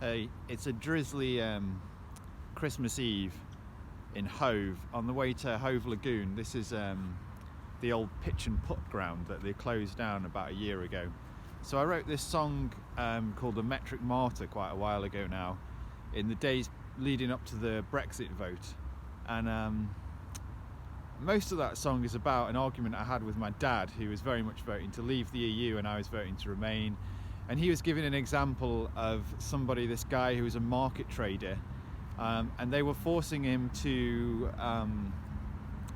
Hey, it's a drizzly Christmas Eve in Hove on the way to Hove Lagoon. This is the old pitch and putt ground that they closed down about a year ago. So I wrote this song called The Metric Martyr quite a while ago now, in the days leading up to the Brexit vote. And most of that song is about an argument I had with my dad, who was very much voting to leave the EU and I was voting to remain. And he was giving an example of somebody, this guy who was a market trader, and they were forcing him to,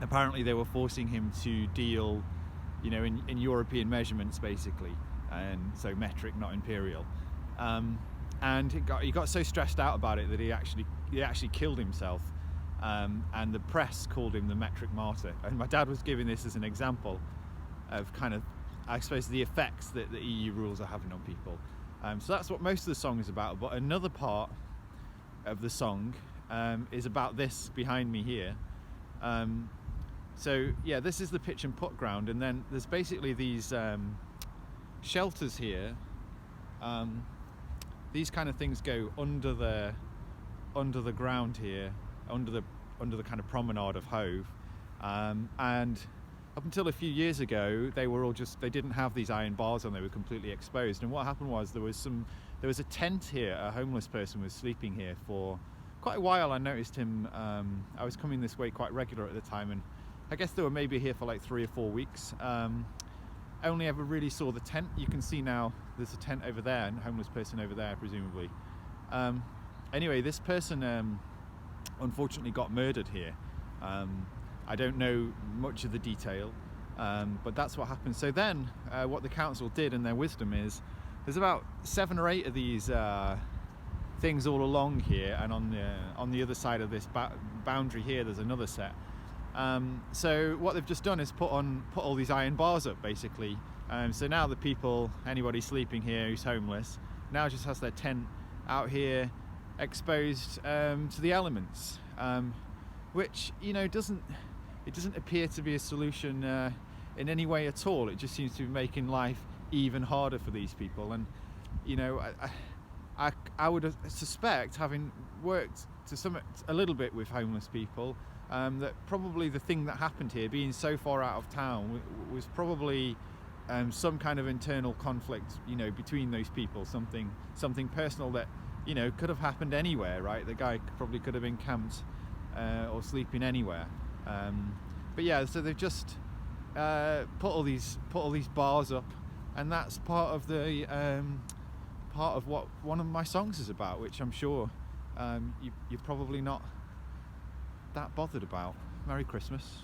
apparently they were forcing him to deal, in European measurements basically, and so metric, not imperial. And he got so stressed out about it that he actually killed himself, and the press called him the metric martyr. And my dad was giving this as an example of kind of, I suppose, the effects that the EU rules are having on people. So that's what most of the song is about. But another part of the song is about this behind me here. So yeah, this is the pitch and putt ground, and then there's basically these shelters here. These kind of things go under the ground here, under the kind of promenade of Hove, and up until a few years ago, they didn't have these iron bars on. They were completely exposed. And what happened was there was a tent here. A homeless person was sleeping here for quite a while. I noticed him. I was coming this way quite regular at the time, and I guess they were maybe here for like 3 or 4 weeks. Only ever really saw the tent. You can see now there's a tent over there and a homeless person over there, presumably. Anyway, this person unfortunately got murdered here. I don't know much of the detail, but that's what happened. So then what the council did in their wisdom is, there's about 7 or 8 of these things all along here, and on the other side of this boundary here there's another set. So what they've just done is put all these iron bars up basically. So now the people, anybody sleeping here who's homeless, now just has their tent out here exposed to the elements, which doesn't appear to be a solution in any way at all. It just seems to be making life even harder for these people. And I would suspect, having worked a little bit with homeless people, that probably the thing that happened here, being so far out of town, was probably some kind of internal conflict, between those people. Something personal that could have happened anywhere, right? The guy probably could have been camped or sleeping anywhere. But yeah, so they've just put all these bars up, and that's part of what one of my songs is about, which I'm sure you're probably not that bothered about. Merry Christmas.